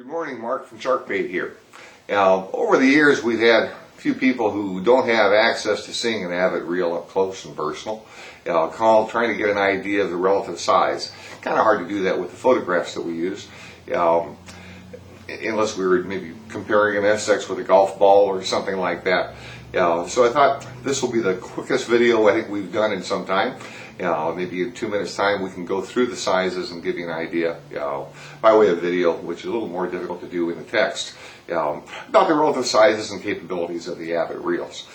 Good morning, Mark from Sharkbait here. Over the years, we've had a few people who don't have access to seeing an Avet reel up close and personal trying to get an idea of the relative size. Kind of hard to do that with the photographs that we use, unless we were maybe comparing an SX with a golf ball or something like that. So I thought this will be the quickest video I think we've done in some time. Maybe in 2 minutes time we can go through the sizes and give you an idea by way of video, which is a little more difficult to do in the text, about the relative sizes and capabilities of the Avet reels.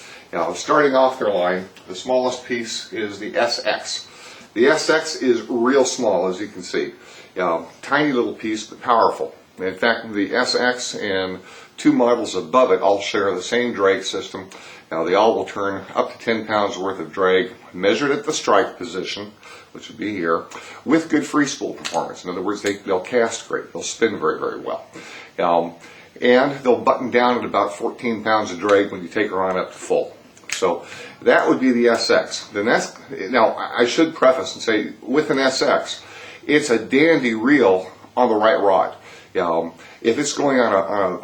Starting off their line, the smallest piece is the SX. The SX is real small, as you can see. Tiny little piece, but powerful. In fact, the SX and two models above it all share the same drag system. They all will turn up to 10 pounds worth of drag, measured at the strike position, which would be here, with good free spool performance. In other words, they'll cast great. They'll spin very, very well. And they'll button down at about 14 pounds of drag when you take her on up to full. So that would be the SX. Now, I should preface and say, with an SX, it's a dandy reel on the right rod. If it's going on a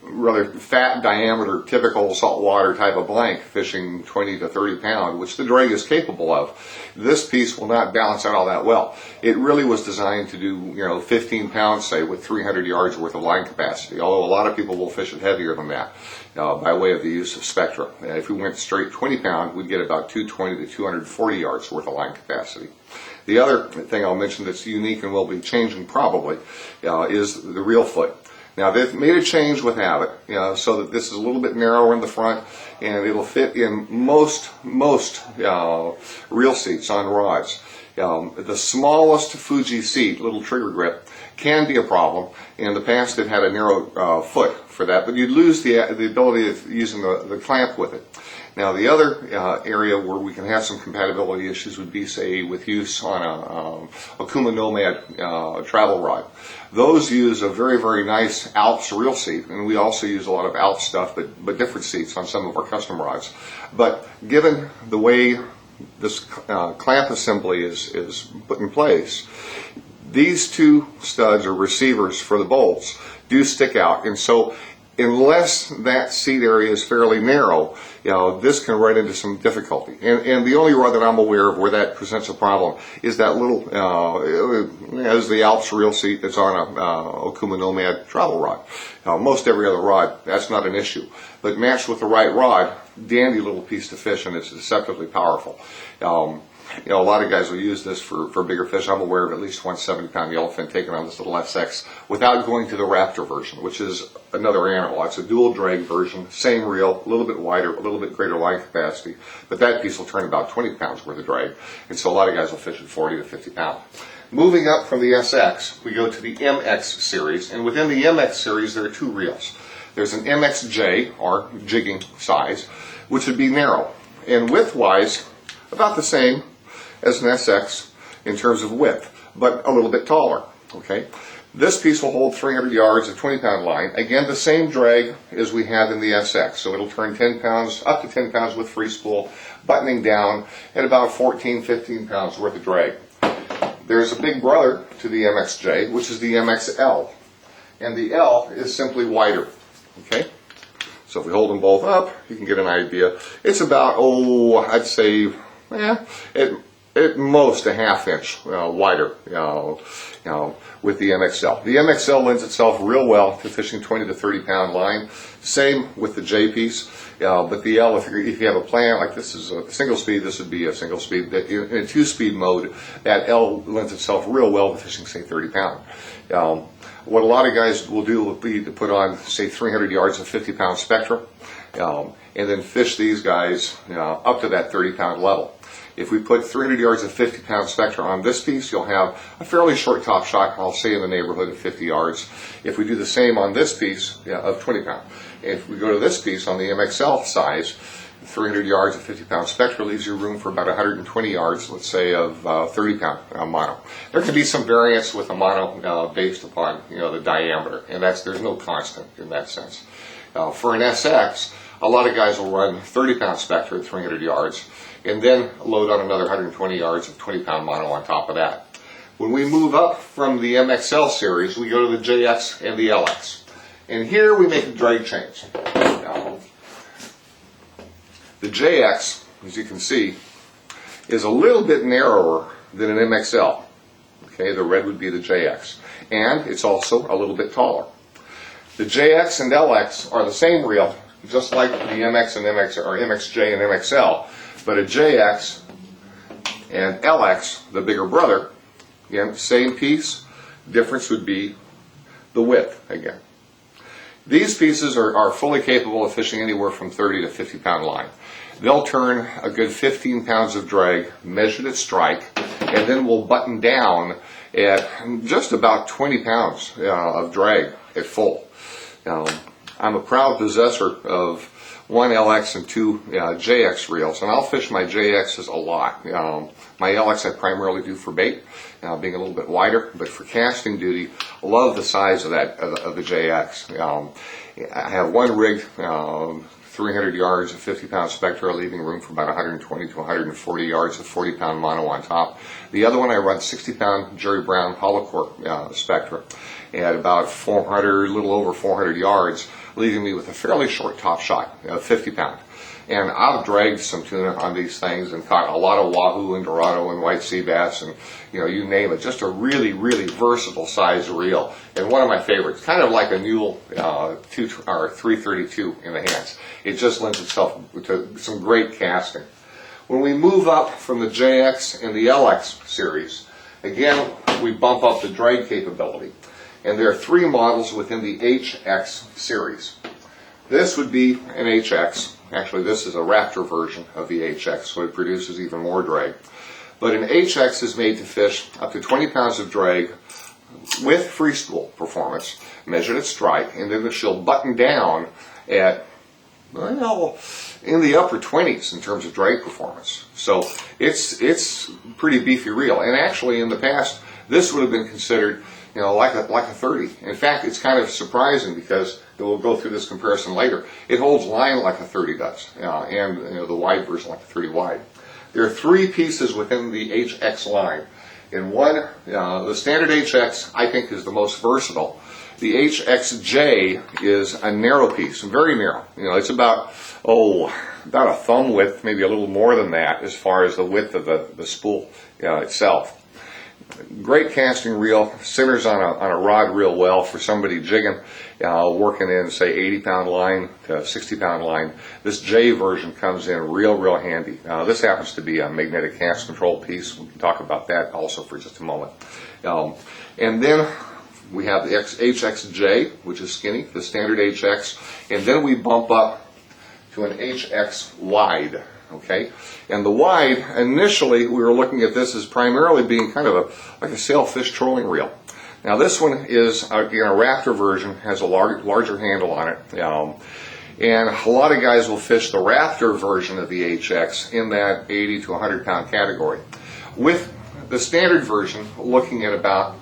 rather fat diameter, typical saltwater type of blank, fishing 20 to 30 pound, which the drag is capable of, this piece will not balance out all that well. It really was designed to do 15 pounds, say, with 300 yards worth of line capacity, although a lot of people will fish it heavier than that by way of the use of spectra. If we went straight 20 pound, we'd get about 220 to 240 yards worth of line capacity. The other thing I'll mention that's unique and will be changing probably is the reel foot. Now, they've made a change with Avet, so that this is a little bit narrower in the front, and it'll fit in most reel seats on rods. The smallest Fuji seat, little trigger grip, can be a problem. In the past, they've had a narrow foot for that, but you'd lose the ability of using the clamp with it. Now, the other area where we can have some compatibility issues would be, say, with use on a Kuma Nomad travel rod. Those use a very, very nice Alps reel seat, and we also use a lot of Alps stuff, but different seats on some of our custom rods. But given the way this clamp assembly is put in place, these two studs or receivers for the bolts do stick out, and so unless that seat area is fairly narrow, this can run into some difficulty. And the only rod that I'm aware of where that presents a problem is that little, as the Alps reel seat that's on a Okuma Nomad travel rod. Most every other rod, that's not an issue. But matched with the right rod, dandy little piece to fish, and it's deceptively powerful. A lot of guys will use this for bigger fish. I'm aware of at least one 70-pound yellowfin taken on this little SX without going to the Raptor version, which is another animal. It's a dual drag version, same reel, a little bit wider, a little bit greater line capacity, but that piece will turn about 20 pounds worth of drag, and so a lot of guys will fish at 40 to 50 pounds. Moving up from the SX, we go to the MX series, and within the MX series there are two reels. There's an MXJ, or jigging size, which would be narrow, and width-wise about the same as an SX in terms of width, but a little bit taller. Okay, this piece will hold 300 yards of 20-pound line. Again, the same drag as we have in the SX, so it'll turn 10 pounds, up to 10 pounds with free spool, buttoning down at about 14, 15 pounds worth of drag. There's a big brother to the MXJ, which is the MXL, and the L is simply wider. Okay, so if we hold them both up, you can get an idea. It's about, I'd say, at most a half-inch wider, with the MXL. The MXL lends itself real well to fishing 20 to 30 pound line. Same with the J piece, but the L, if you have a plan, like this is a single speed, this would be a single speed. In a two-speed mode, that L lends itself real well to fishing, say, 30 pound. What a lot of guys will do will be to put on, say, 300 yards of 50-pound spectra, and then fish these guys up to that 30-pound level. If we put 300 yards of 50-pound spectra on this piece, you'll have a fairly short top shot, I'll say in the neighborhood of 50 yards. If we do the same on this piece of 20 pound. If we go to this piece on the MXL size, 300 yards of 50-pound spectra leaves you room for about 120 yards, let's say, of 30-pound mono. There can be some variance with the mono based upon the diameter, and there's no constant in that sense. For an SX, a lot of guys will run 30-pound spectra at 300 yards, and then load on another 120 yards of 20-pound mono on top of that. When we move up from the MXL series, we go to the JX and the LX. And here we make a drag change. Now, the JX, as you can see, is a little bit narrower than an MXL. Okay, the red would be the JX. And it's also a little bit taller. The JX and LX are the same reel, just like the MX and MX, or MXJ and MXL, but a JX and LX, the bigger brother, again, same piece, difference would be the width again. These pieces are fully capable of fishing anywhere from 30 to 50 pound line. They'll turn a good 15 pounds of drag, measured at strike, and then we'll button down at just about 20 pounds of drag at full. I'm a proud possessor of one LX and two JX reels, and I'll fish my JXs a lot. My LX I primarily do for bait, being a little bit wider, but for casting duty, I love the size of the JX. I have one rig, 300 yards of 50 pound Spectra, leaving room for about 120 to 140 yards of 40 pound mono on top. The other one I run 60 pound Jerry Brown hollow core Spectra at about 400, a little over 400 yards, leaving me with a fairly short top shot, 50 pound. And I've dragged some tuna on these things and caught a lot of wahoo and dorado and white sea bass and, you name it. Just a really, really versatile size reel. And one of my favorites, kind of like a Newell 332 in the hands. It just lends itself to some great casting. When we move up from the JX and the LX series, again, we bump up the drag capability. And there are three models within the HX series. This would be an HX. Actually, this is a Raptor version of the HX, so it produces even more drag. But an HX is made to fish up to 20 pounds of drag with free spool performance, measured at strike, and then she'll button down at, well, in the upper 20s in terms of drag performance. So it's pretty beefy reel. And actually, in the past, this would have been considered, like a 30. In fact, it's kind of surprising because we'll go through this comparison later. It holds line like a 30 does, and the wide version like a 30 wide. There are three pieces within the HX line. And one, the standard HX, I think, is the most versatile. The HXJ is a narrow piece, very narrow. It's about a thumb width, maybe a little more than that, as far as the width of the spool itself. Great casting reel, centers on a rod real well for somebody jigging, working in, say, 80 pound line to 60 pound line. This J version comes in real handy. This happens to be a magnetic cast control piece. We can talk about that also for just a moment. And then we have the HXJ, which is skinny, the standard HX, and then we bump up to an HX wide. Okay, and the wide, initially we were looking at this as primarily being kind of like a sailfish trolling reel. Now this one is a Raptor version, has a larger handle on it, and a lot of guys will fish the Raptor version of the HX in that 80 to 100 pound category. With the standard version, looking at about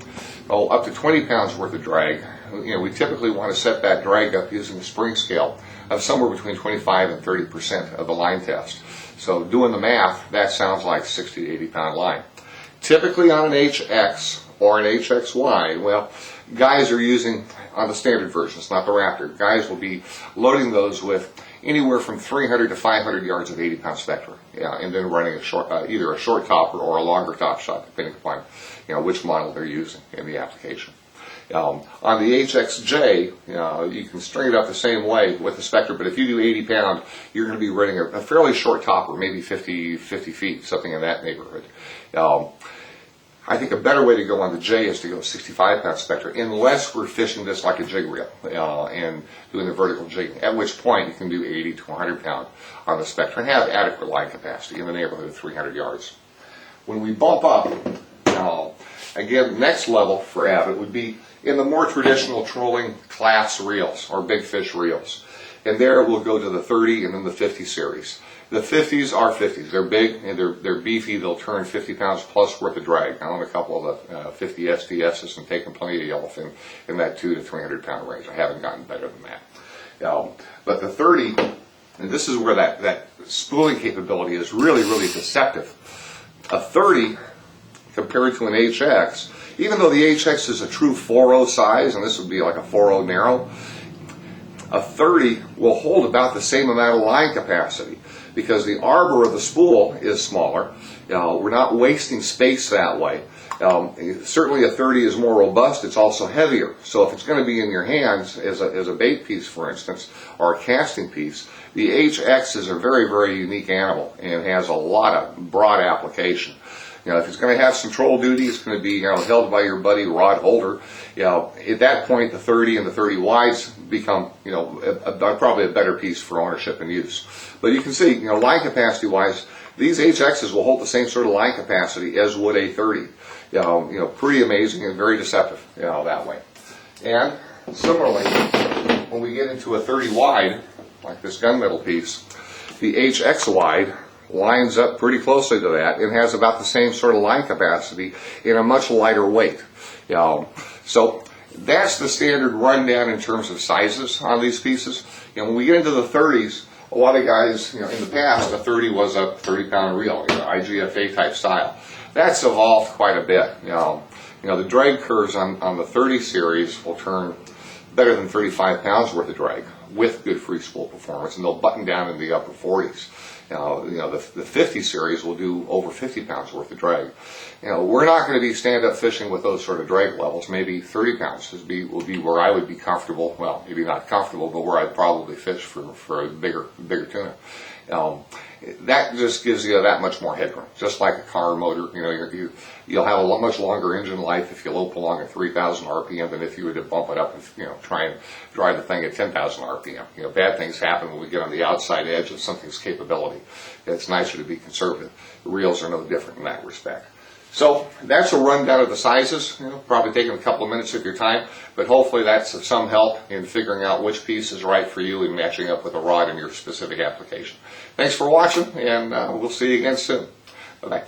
up to 20 pounds worth of drag, we typically want to set that drag up using a spring scale of somewhere between 25 and 30% of the line test. So doing the math, that sounds like 60 to 80 pound line. Typically on an HX or an HXY, well, guys are using, on the standard version, it's not the Raptor, guys will be loading those with anywhere from 300 to 500 yards of 80 pound Spectra, and then running either a short topper or a longer top shot, depending upon which model they're using in the application. On the HXJ, you can string it up the same way with the Spectra, but if you do 80 pound, you're going to be running a fairly short topper, maybe 50 feet, something in that neighborhood. I think a better way to go on the J is to go 65 pound Spectra, unless we're fishing this like a jig reel and doing the vertical jigging, at which point you can do 80 to 100 pound on the Spectra and have adequate line capacity in the neighborhood of 300 yards. When we bump up, again, next level for Avet would be in the more traditional trolling class reels or big fish reels. And there we'll go to the 30 and then the 50 series. The 50s are 50s. They're big and they're beefy. They'll turn 50 pounds plus worth of drag. I own a couple of the 50 STSs and taken plenty of yellowfin in that 200 to 300 pound range. I haven't gotten better than that. But the 30, and this is where that spooling capability is really deceptive. A 30 compared to an HX even though the HX is a true 4.0 size, and this would be like a 4.0 narrow, a 30 will hold about the same amount of line capacity because the arbor of the spool is smaller. We're not wasting space that way. Certainly a 30 is more robust, it's also heavier. So if it's going to be in your hands as a bait piece, for instance, or a casting piece, the HX is a very, very unique animal and has a lot of broad application. If it's going to have some troll duty, it's going to be held by your buddy rod holder. At that point, the 30 and the 30 wides become probably a better piece for ownership and use. But you can see, line capacity wise, these HXs will hold the same sort of line capacity as would a 30. Pretty amazing and very deceptive, that way. And similarly, when we get into a 30 wide, like this gunmetal piece, the HX wide lines up pretty closely to that and has about the same sort of line capacity in a much lighter weight. So that's the standard rundown in terms of sizes on these pieces. When we get into the 30s, a lot of guys, in the past, a 30 was a 30-pound reel, IGFA type style. That's evolved quite a bit. The drag curves on the 30 series will turn better than 35 pounds worth of drag with good free spool performance, and they'll button down in the upper 40s. The 50 series will do over 50 pounds worth of drag. We're not going to be stand-up fishing with those sort of drag levels. Maybe 30 pounds will be where I would be comfortable. Well, maybe not comfortable, but where I'd probably fish for a bigger tuna. That just gives you that much more headroom. Just like a car motor, you'll have a much longer engine life if you lope along at 3,000 RPM than if you were to bump it up and try and drive the thing at 10,000 RPM. Bad things happen when we get on the outside edge of something's capability. It's nicer to be conservative. The reels are no different in that respect. So that's a rundown of the sizes. Probably taking a couple of minutes of your time, but hopefully that's of some help in figuring out which piece is right for you and matching up with a rod in your specific application. Thanks for watching, and we'll see you again soon. Bye-bye.